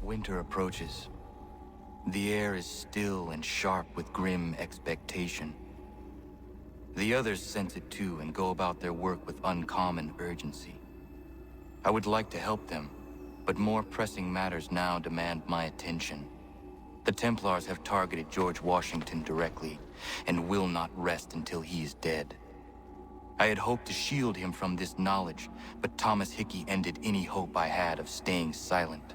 Winter approaches. The air is still and sharp with grim expectation. The others sense it too and go about their work with uncommon urgency. I would like to help them, but more pressing matters now demand my attention. The Templars have targeted George Washington directly, and will not rest until he is dead. I had hoped to shield him from this knowledge, but Thomas Hickey ended any hope I had of staying silent.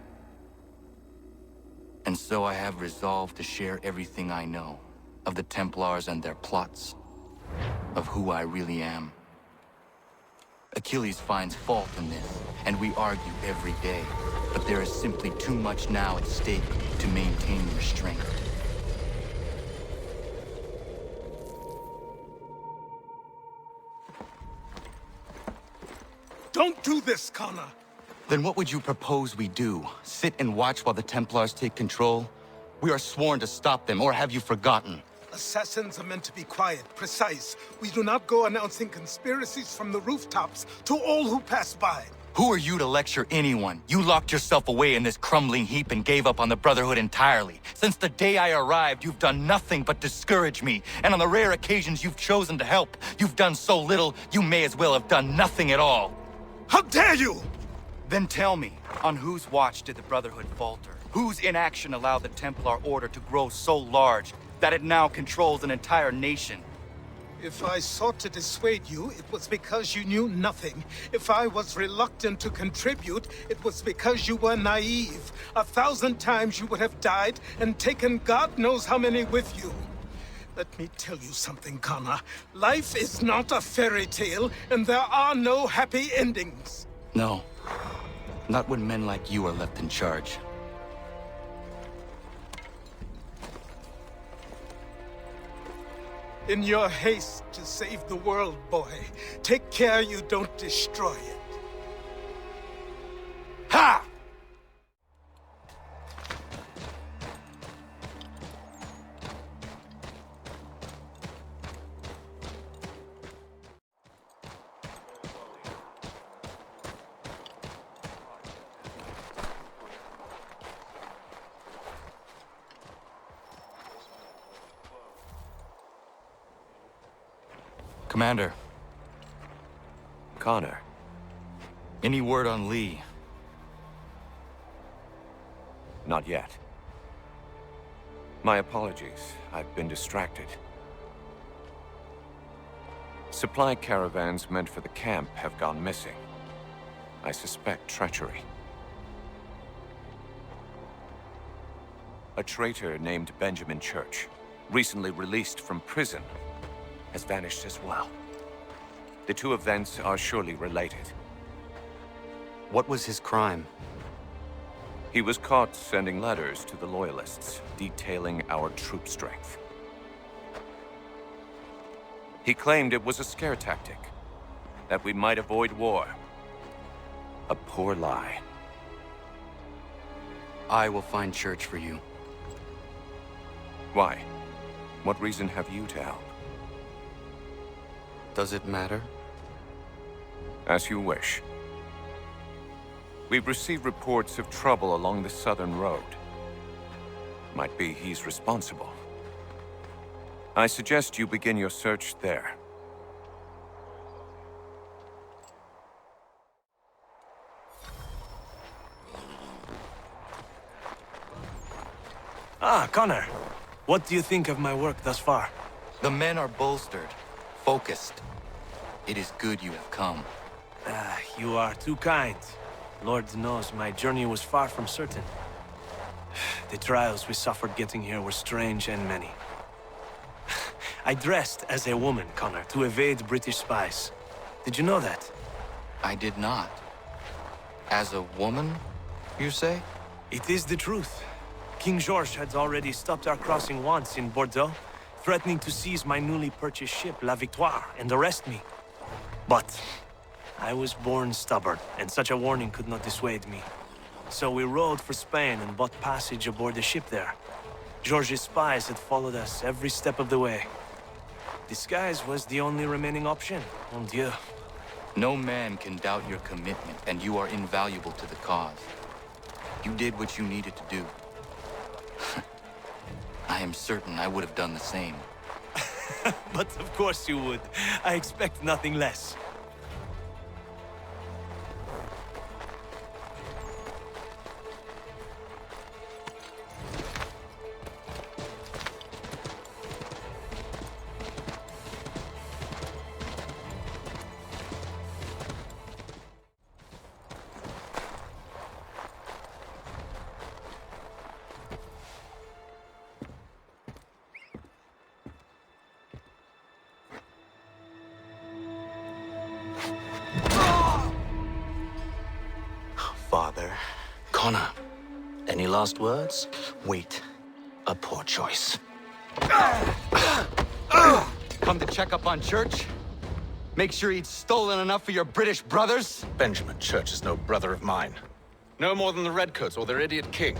And so I have resolved to share everything I know, of the Templars and their plots, of who I really am. Achilles finds fault in this, and we argue every day, but there is simply too much now at stake to maintain restraint. Don't do this, Connor! Then what would you propose we do? Sit and watch while the Templars take control? We are sworn to stop them, or have you forgotten? Assassins are meant to be quiet, precise. We do not go announcing conspiracies from the rooftops to all who pass by. Who are you to lecture anyone? You locked yourself away in this crumbling heap and gave up on the Brotherhood entirely. Since the day I arrived, you've done nothing but discourage me. And on the rare occasions you've chosen to help, you've done so little, you may as well have done nothing at all. How dare you! Then tell me, on whose watch did the Brotherhood falter? Whose inaction allowed the Templar Order to grow so large that it now controls an entire nation? If I sought to dissuade you, it was because you knew nothing. If I was reluctant to contribute, it was because you were naive. 1,000 times you would have died and taken God knows how many with you. Let me tell you something, Connor. Life is not a fairy tale, and there are no happy endings. No. Not when men like you are left in charge. In your haste to save the world, boy, take care you don't destroy it. Ha! Commander. Connor. Any word on Lee? Not yet. My apologies. I've been distracted. Supply caravans meant for the camp have gone missing. I suspect treachery. A traitor named Benjamin Church, recently released from prison, has vanished as well. The two events are surely related. What was his crime? He was caught sending letters to the Loyalists, detailing our troop strength. He claimed it was a scare tactic, that we might avoid war. A poor lie. I will find Church for you. Why? What reason have you to help? Does it matter? As you wish. We've received reports of trouble along the southern road. Might be he's responsible. I suggest you begin your search there. Ah, Connor. What do you think of my work thus far? The men are bolstered, focused. It is good you have come. You are too kind. Lord knows my journey was far from certain. The trials we suffered getting here were strange and many. I dressed as a woman, Connor, to evade British spies. Did you know that? I did not. As a woman, you say? It is the truth. King George had already stopped our crossing once in Bordeaux, threatening to seize my newly purchased ship, La Victoire, and arrest me. But I was born stubborn, and such a warning could not dissuade me. So we rode for Spain and bought passage aboard the ship there. George's spies had followed us every step of the way. Disguise was the only remaining option, mon Dieu. No man can doubt your commitment, and you are invaluable to the cause. You did what you needed to do. I am certain I would have done the same. But of course you would. I expect nothing less. Father. Connor, any last words? Wait. A poor choice. Come to check up on Church? Make sure he'd stolen enough for your British brothers? Benjamin Church is no brother of mine. No more than the Redcoats or their idiot king.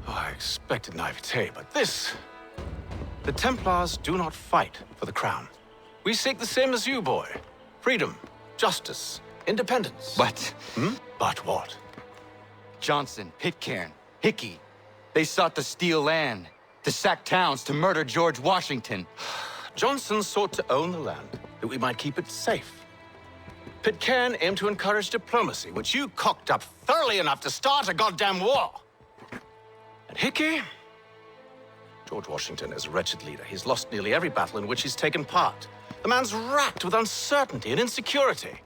Oh, I expected naivete, but this... The Templars do not fight for the crown. We seek the same as you, boy. Freedom, justice, independence. But But what? Johnson, Pitcairn, Hickey, they sought to steal land, to sack towns, to murder George Washington. Johnson sought to own the land, that we might keep it safe. Pitcairn aimed to encourage diplomacy, which you cocked up thoroughly enough to start a goddamn war. And Hickey? George Washington is a wretched leader. He's lost nearly every battle in which he's taken part. The man's racked with uncertainty and insecurity.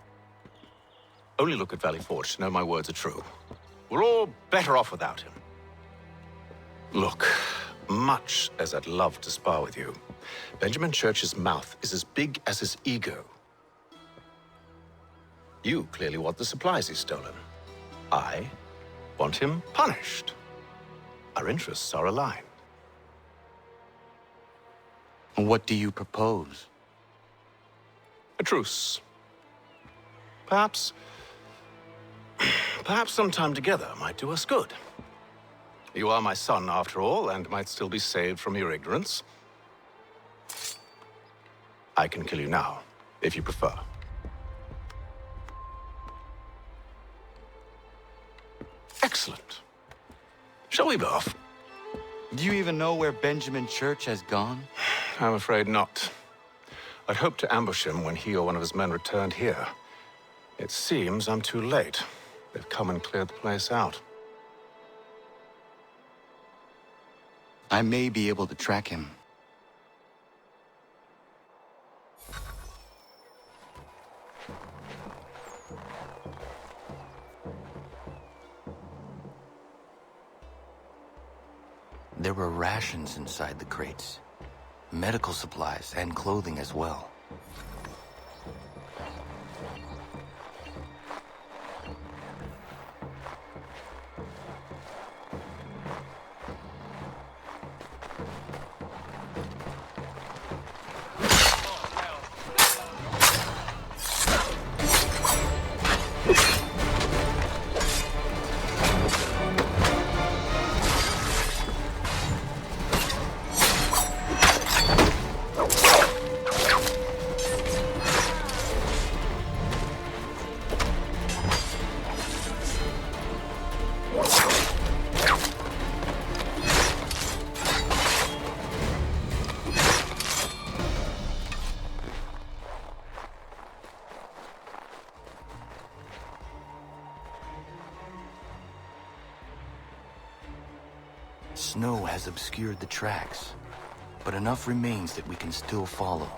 Only look at Valley Forge to know my words are true. We're all better off without him. Look, much as I'd love to spar with you, Benjamin Church's mouth is as big as his ego. You clearly want the supplies he's stolen. I want him punished. Our interests are aligned. What do you propose? A truce. Perhaps some time together might do us good. You are my son, after all, and might still be saved from your ignorance. I can kill you now, if you prefer. Excellent. Shall we be off? Do you even know where Benjamin Church has gone? I'm afraid not. I'd hoped to ambush him when he or one of his men returned here. It seems I'm too late. They've come and cleared the place out. I may be able to track him. There were rations inside the crates. Medical supplies and clothing as well. Snow has obscured the tracks, but enough remains that we can still follow.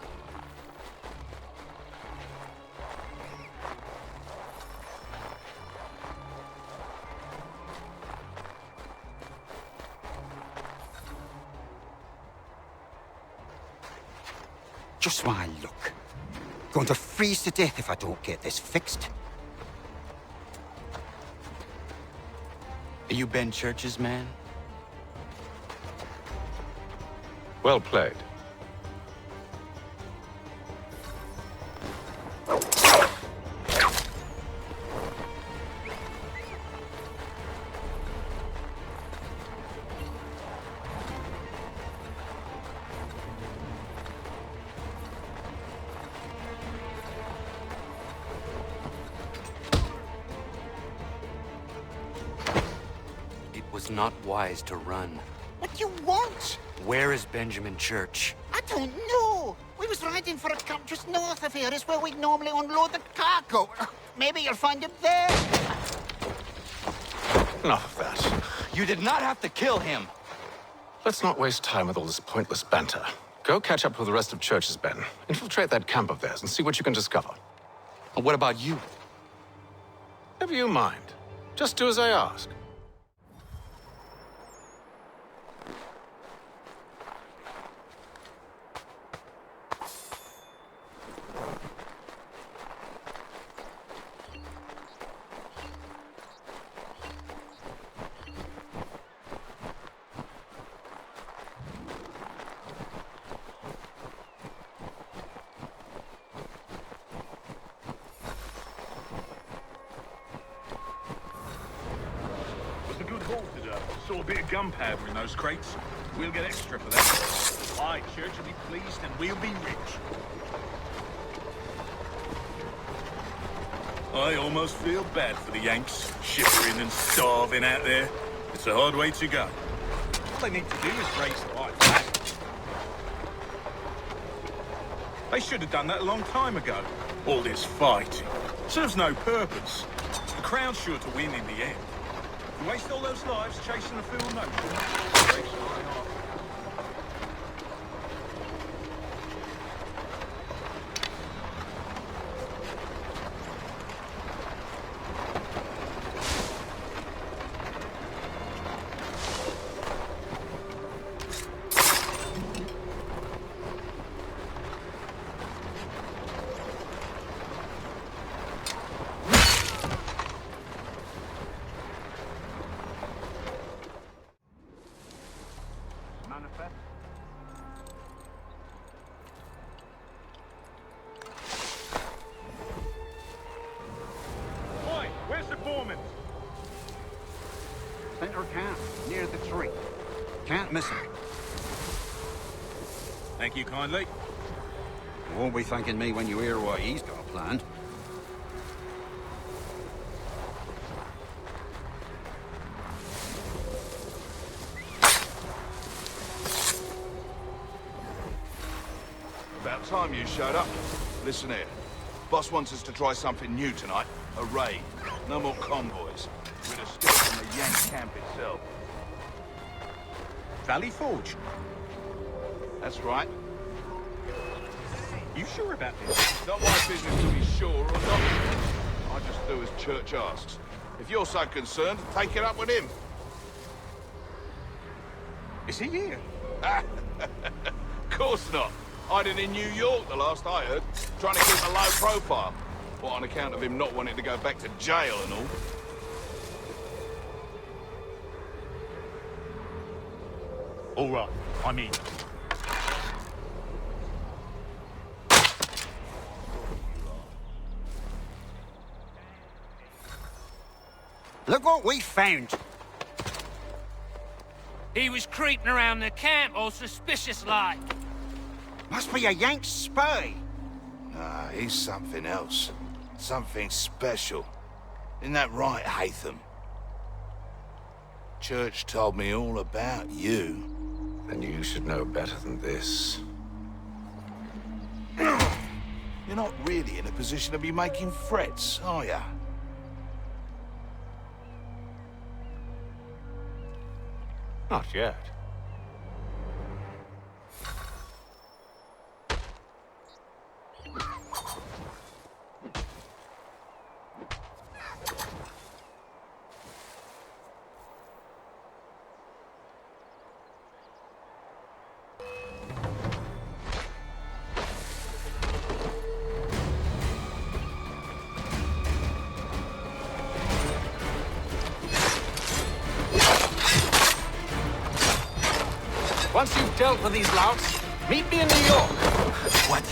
Just my luck. Going to freeze to death if I don't get this fixed. Are you Ben Church's man? Well played. was not wise to run. What do you want? Where is Benjamin Church? I don't know. We was riding for a camp just north of here. Is where we'd normally unload the cargo. Maybe you'll find him there. Enough of that. You did not have to kill him. Let's not waste time with all this pointless banter. Go catch up with the rest of Church's men. Infiltrate that camp of theirs and see what you can discover. And what about you? Never you mind. Just do as I ask. Saw a bit of gunpowder in those crates. We'll get extra for that. Aye, Church will be pleased and we'll be rich. I almost feel bad for the Yanks, shivering and starving out there. It's a hard way to go. All they need to do is raise the right flag. They should have done that a long time ago. All this fighting serves no purpose. The Crown's sure to win in the end. You waste all those lives chasing a fool notion. Center camp, near the tree. Can't miss him. Thank you kindly. You won't be thanking me when you hear what he's got planned. About time you showed up. Listen here. Boss wants us to try something new tonight. A raid. No more convoys. We'd escape from the Yank camp itself. Valley Forge. That's right. You sure about this? It's not my business to be sure or not. I just do as Church asks. If you're so concerned, take it up with him. Is he here? Of course not. Hiding in New York, the last I heard. Trying to keep a low profile. What, on account of him not wanting to go back to jail and all? All right, I'm in. Look what we found. He was creeping around the camp all suspicious-like. Must be a Yank spy. Nah, he's something else. Something special. Isn't that right, Hatham? Church told me all about you. Then you should know better than this. You're not really in a position to be making threats, are ya? Not yet. Once you've dealt with these louts, meet me in New York. What?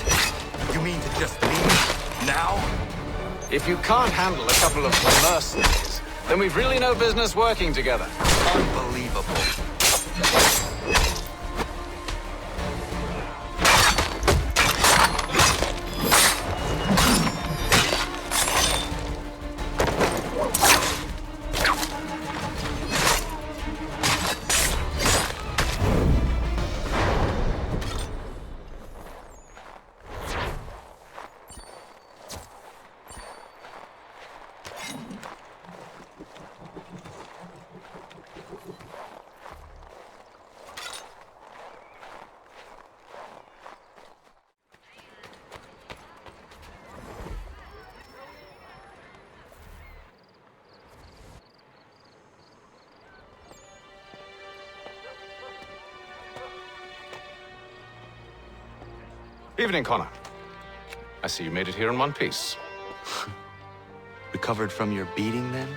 You mean to just leave? Now? If you can't handle a couple of mercenaries, then we've really no business working together. Unbelievable. Evening, Connor. I see you made it here in one piece. Recovered from your beating, then?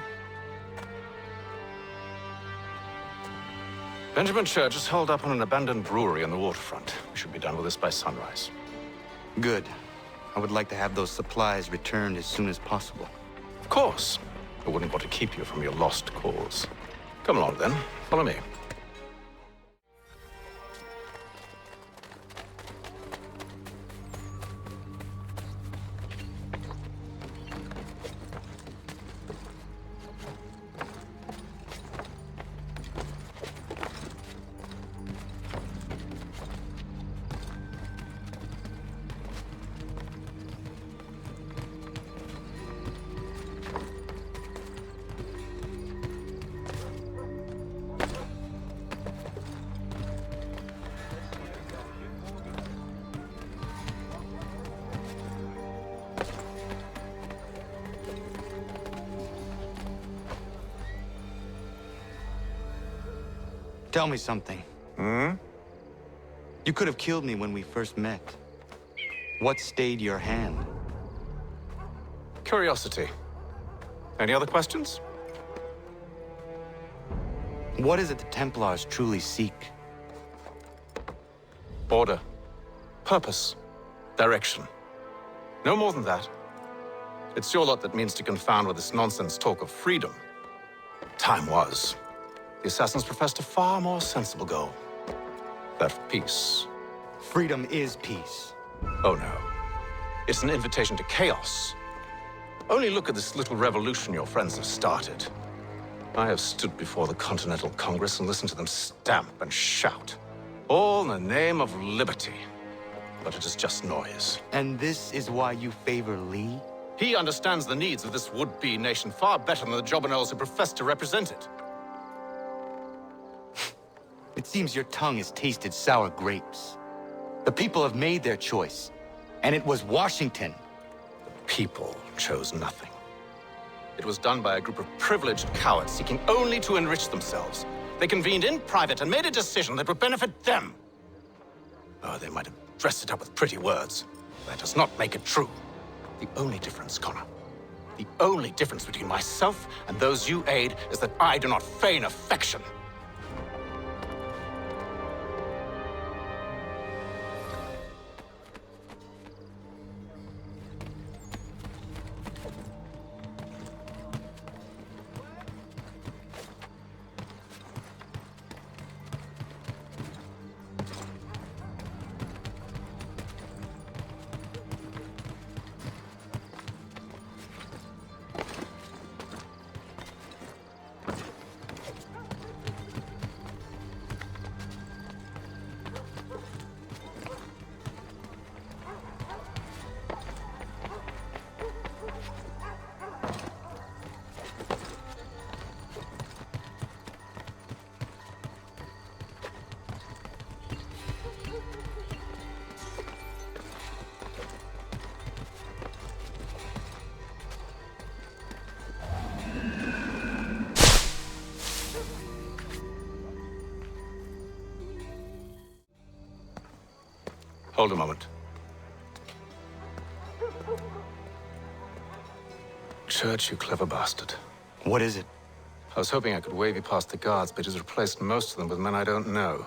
Benjamin Church is holed up on an abandoned brewery on the waterfront. We should be done with this by sunrise. Good. I would like to have those supplies returned as soon as possible. Of course. I wouldn't want to keep you from your lost cause. Come along, then. Follow me. Tell me something. Hmm? You could have killed me when we first met. What stayed your hand? Curiosity. Any other questions? What is it the Templars truly seek? Order. Purpose. Direction. No more than that. It's your lot that means to confound with this nonsense talk of freedom. Time was. The assassins professed a far more sensible goal. That of peace. Freedom is peace. Oh no. It's an invitation to chaos. Only look at this little revolution your friends have started. I have stood before the Continental Congress and listened to them stamp and shout. All in the name of liberty. But it is just noise. And this is why you favor Lee? He understands the needs of this would-be nation far better than the jobberknolls who profess to represent it. It seems your tongue has tasted sour grapes. The people have made their choice, and it was Washington. The people chose nothing. It was done by a group of privileged cowards seeking only to enrich themselves. They convened in private and made a decision that would benefit them. Oh, they might have dressed it up with pretty words. That does not make it true. The only difference, Connor, the only difference between myself and those you aid is that I do not feign affection. Hold a moment. Church, you clever bastard. What is it? I was hoping I could wave you past the guards, but he's replaced most of them with men I don't know.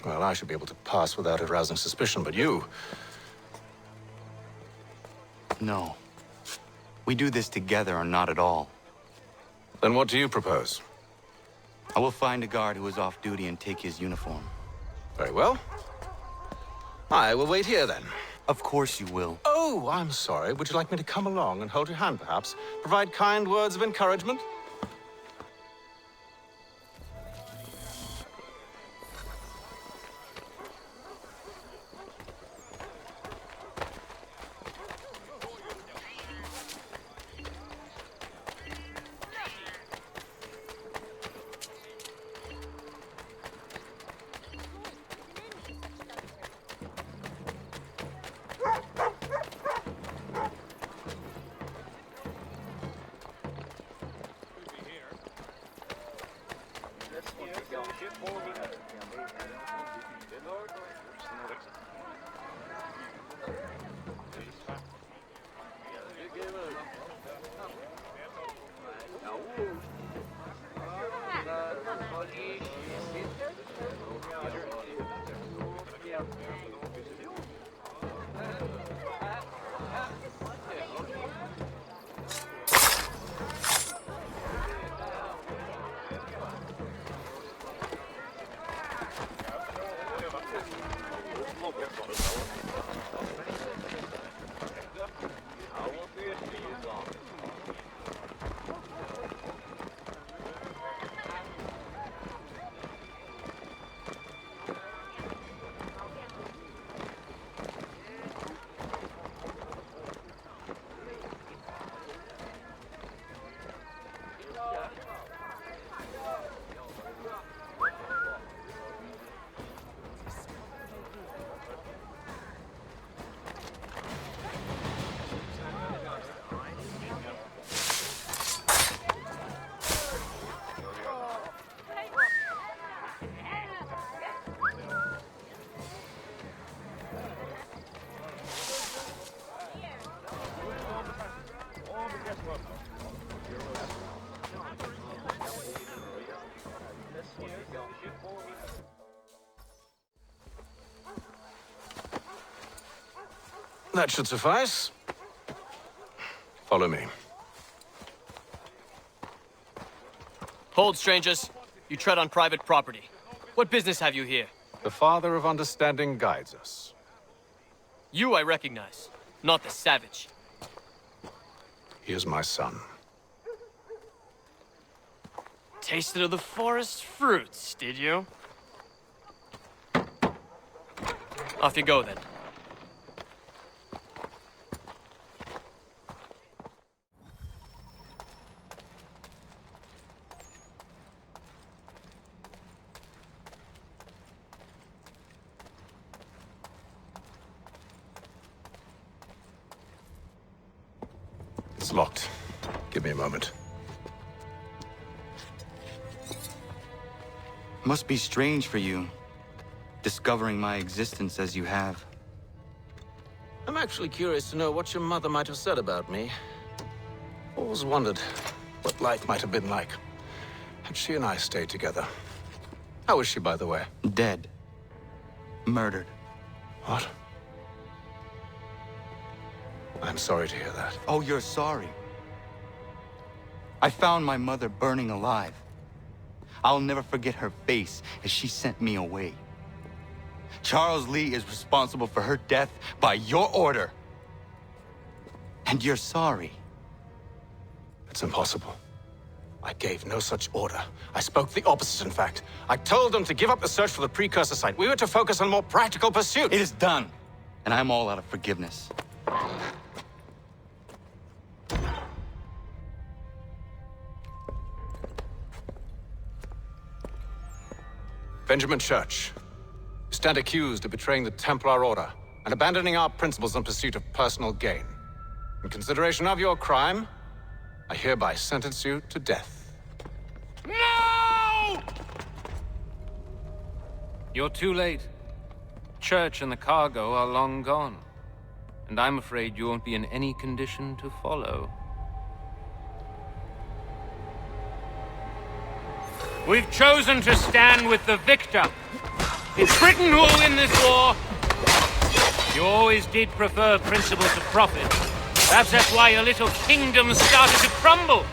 Well, I should be able to pass without arousing suspicion, but you... No. We do this together or not at all. Then what do you propose? I will find a guard who is off duty and take his uniform. Very well. I will wait here, then. Of course you will. Oh, I'm sorry. Would you like me to come along and hold your hand, perhaps? Provide kind words of encouragement? That should suffice. Follow me. Hold, strangers. You tread on private property. What business have you here? The Father of Understanding guides us. You I recognize, not the savage. He is my son. Tasted of the forest fruits, did you? Off you go, then. It's locked. Give me a moment. Must be strange for you, discovering my existence as you have. I'm actually curious to know what your mother might have said about me. Always wondered what life might have been like had she and I stayed together. How is she, by the way? Dead. Murdered. What? I'm sorry to hear that. Oh, you're sorry. I found my mother burning alive. I'll never forget her face as she sent me away. Charles Lee is responsible for her death by your order. And you're sorry. It's impossible. I gave no such order. I spoke the opposite, in fact. I told them to give up the search for the precursor site. We were to focus on more practical pursuits. It is done, and I'm all out of forgiveness. Benjamin Church, you stand accused of betraying the Templar Order and abandoning our principles in pursuit of personal gain. In consideration of your crime, I hereby sentence you to death. No! You're too late. Church and the cargo are long gone. And I'm afraid you won't be in any condition to follow. We've chosen to stand with the victor. It's Britain who will win this war. You always did prefer principles of profit. Perhaps that's why your little kingdom started to crumble.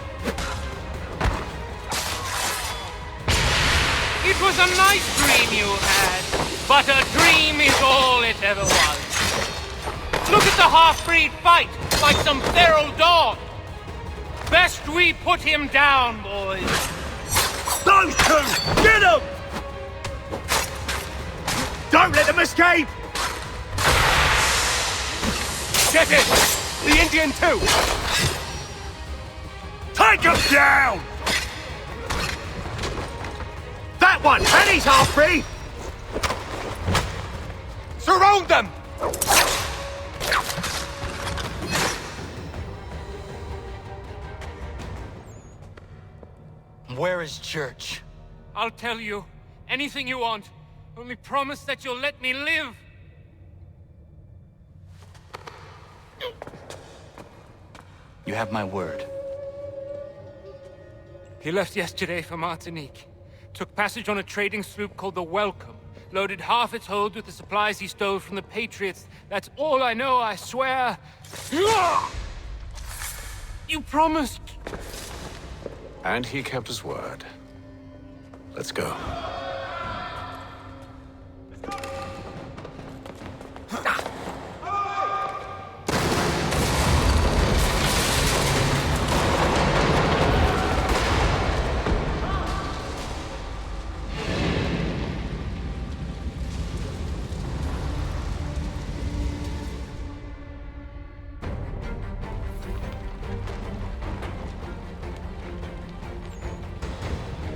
It was a nice dream you had, but a dream is all it ever was. Look at the half-breed fight, like some feral dog. Best we put him down, boys. Those two! Get them! Don't let them escape! Get it! The Indian too! Take him down! That one! And he's half-breed! Surround them! Where is Church? I'll tell you anything you want. Only promise that you'll let me live. You have my word. He left yesterday for Martinique. Took passage on a trading sloop called the Welcome. Loaded half its hold with the supplies he stole from the Patriots. That's all I know, I swear. You promised. And he kept his word. Let's go.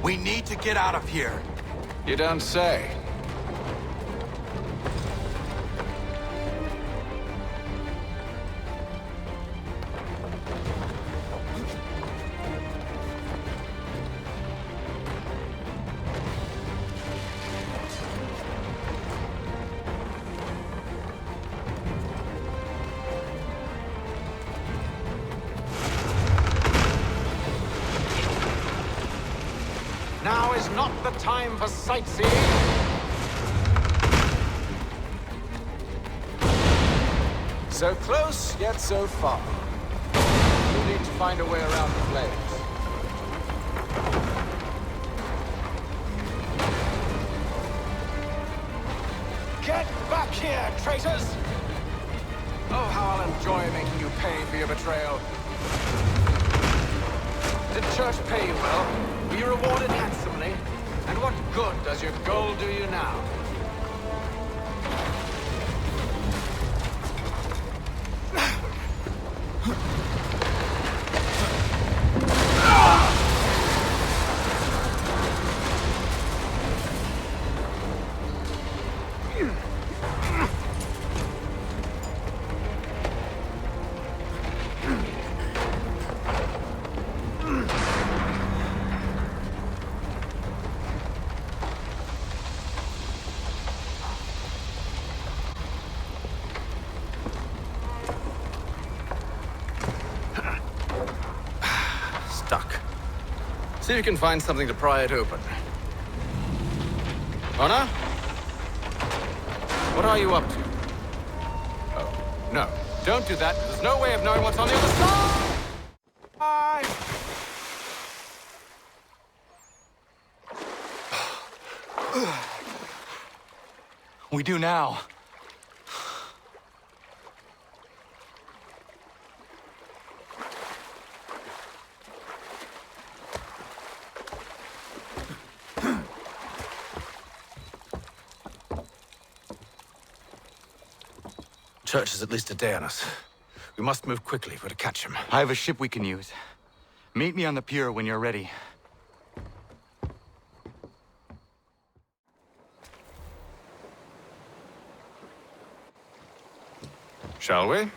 We need to get out of here. You don't say. Now is not the time for sightseeing. So close, yet so far. We'll need to find a way around the flames. Get back here, traitors! Oh, how I'll enjoy making you pay for your betrayal. Did Church pay you well? Were you rewarded handsomely? And what good does your gold do you now? Stuck. See if you can find something to pry it open. Honor? What are you up to? Oh, no. Don't do that. There's no way of knowing what's on the other side! Bye! We do now. Church is at least a day on us. We must move quickly if we're to catch him. I have a ship we can use. Meet me on the pier when you're ready. Shall we?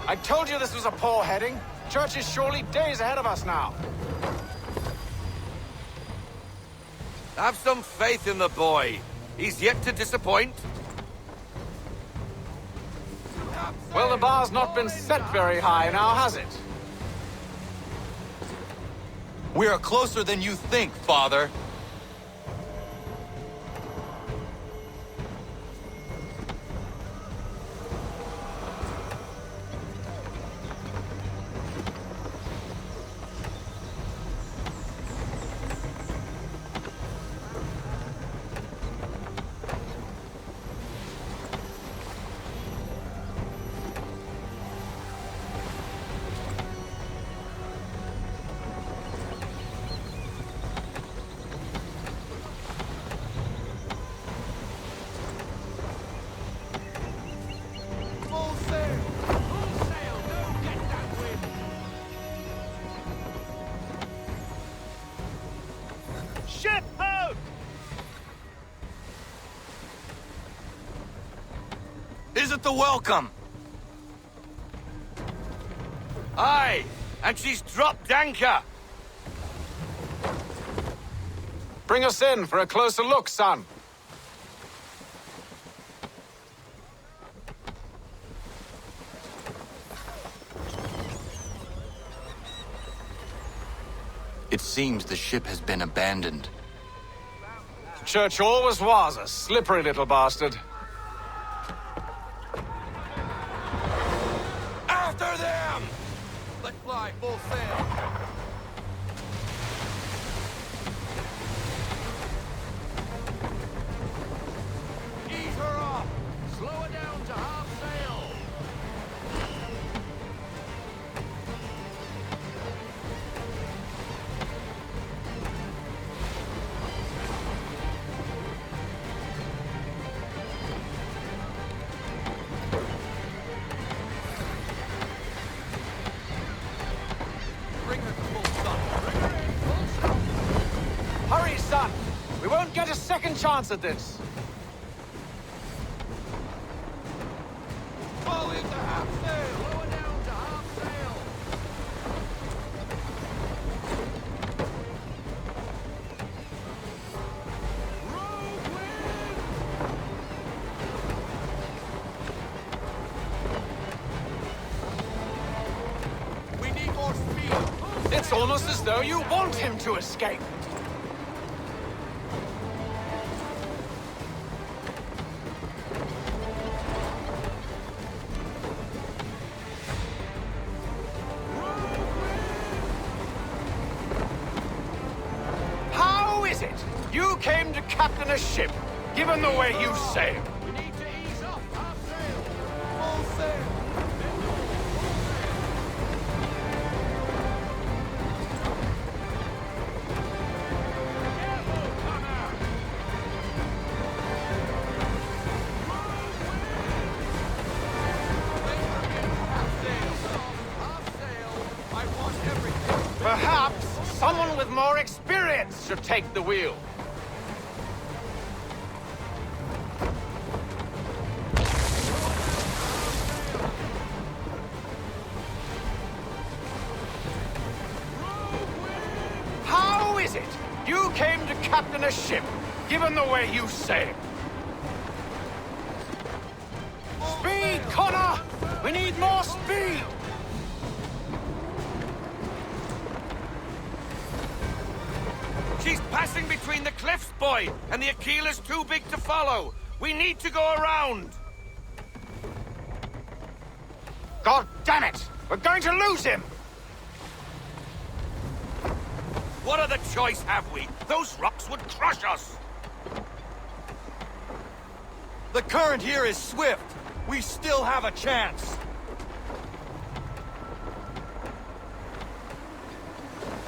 I told you this was a poor heading. Church is surely days ahead of us now. Have some faith in the boy. He's yet to disappoint. Well, the bar's not been set very high now, has it? We are closer than you think, Father. isn't the welcome. Aye, and she's dropped anchor. Bring us in for a closer look, son. It seems the ship has been abandoned. Church always was a slippery little bastard. After them! Let's fly full sail. Ease her off. Slow her down to half sail. Bring her to full stop. Bring her in full stop. Hurry, son! We won't get a second chance at this. Fall into half sail. Lower down to half sail. Rogue wind! We need more speed. It's almost as though you want him to escape. How is it you came to captain a ship, given the way you sail? We need to ease up. Half sail. Full sail. Careful, Connor. Half sail. Half sail. I want everything. Perhaps someone with more experience should take the wheel. How is it you came to captain a ship, given the way you sail? Speed, Connor! We need more speed! She's passing between the cliffs, boy, and the Aquila's too big to follow. We need to go around. God damn it! We're going to lose him! What other choice have we? Those rocks would crush us. The current here is swift. We still have a chance.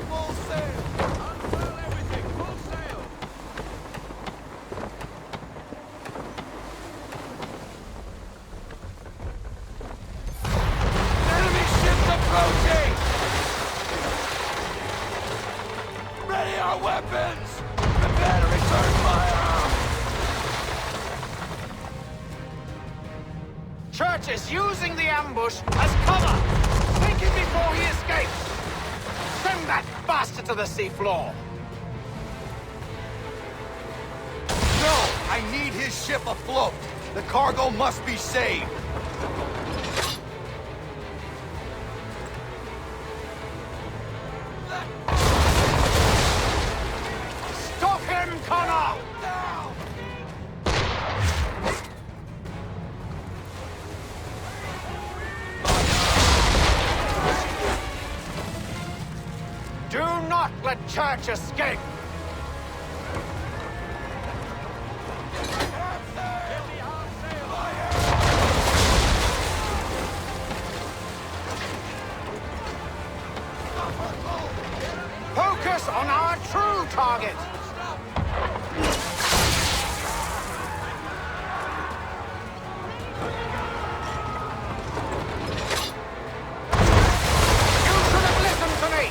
Full sail. Unfurl everything. Full sail. Enemy ships approaching. Ready our weapons. Prepare to return fire. Church is using the ambush as cover! Think it before he escapes! Send that bastard to the seafloor! No! I need his ship afloat! The cargo must be saved! Stop him, Connor! Now! Do not let Church escape! Focus on our true target! You should have listened to me!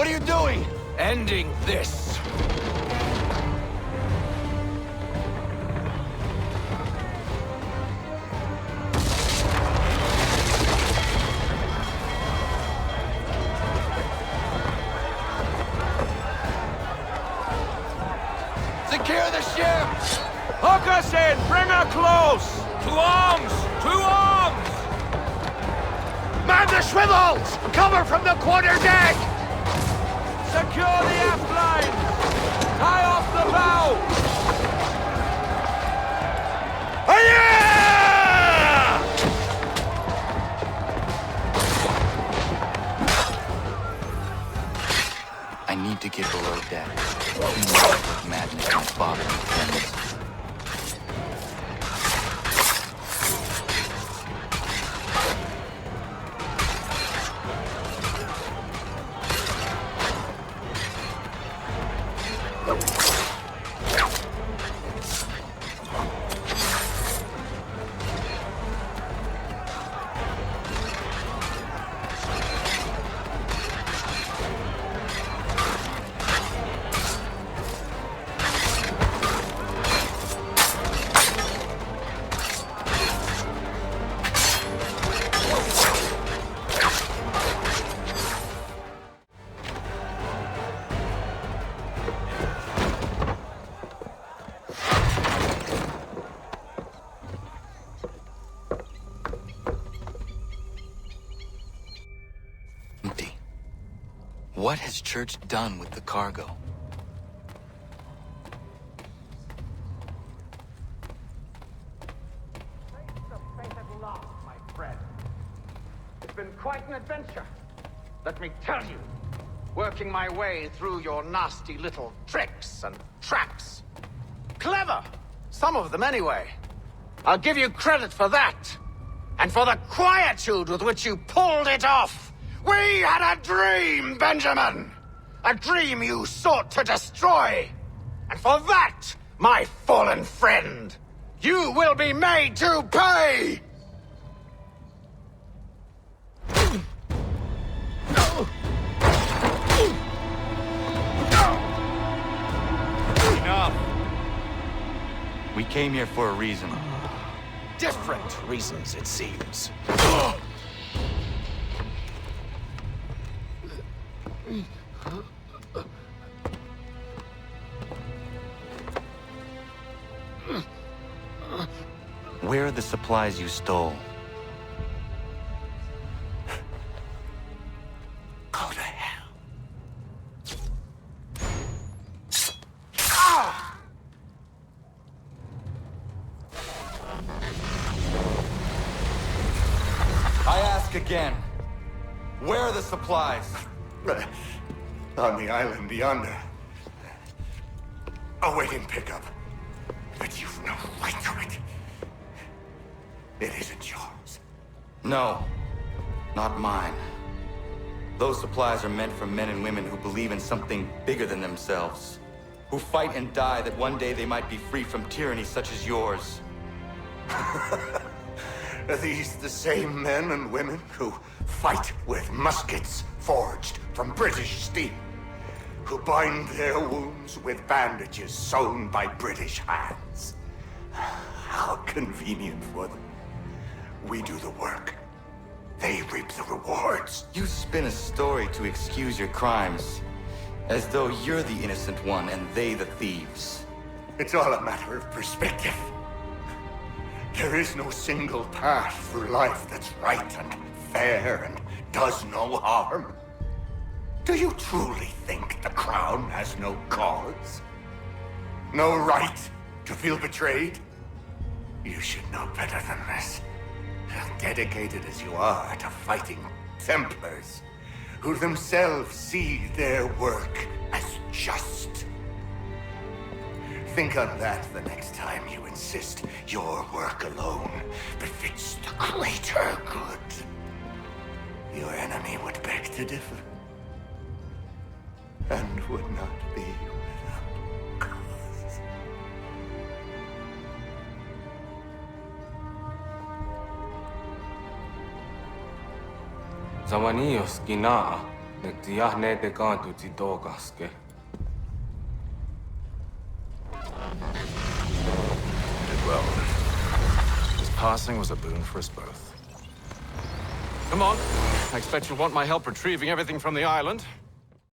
What are you doing? Ending this. Secure the ship! Hook us in! Bring her close! To arms! To arms! Man the swivels! Cover from the quarterdeck! Secure the aft lines! Tie off the bow! I need to get below deck. With madness and father and friends. Empty. What has Church done with the cargo? My friend. It's been quite an adventure. Let me tell you. Working my way through your nasty little tricks and traps. Clever! Some of them anyway. I'll give you credit for that. And for the quietude with which you pulled it off. We had a dream, Benjamin! A dream you sought to destroy. And for that, my fallen friend, you will be made to pay! Enough! We came here for a reason. Different reasons, it seems. Where are the supplies you stole? Go to hell. I ask again. Where are the supplies? On the island yonder. Awaiting pickup. But you've no right to it. It isn't yours. No. Not mine. Those supplies are meant for men and women who believe in something bigger than themselves. Who fight and die that one day they might be free from tyranny such as yours. Are these the same men and women who fight with muskets forged from British steel? Who bind their wounds with bandages sewn by British hands? How convenient for them. We do the work. They reap the rewards. You spin a story to excuse your crimes, as though you're the innocent one and they the thieves. It's all a matter of perspective. There is no single path through life that's right and fair and does no harm. Do you truly think the Crown has no cause? No right to feel betrayed? You should know better than this. Dedicated as you are to fighting Templars, who themselves see their work as just. Think on that the next time you insist your work alone befits the greater good. Your enemy would beg to differ, and would not be without cause. Zawanios Gina, well. His passing was a boon for us both. Come on. I expect you'll want my help retrieving everything from the island.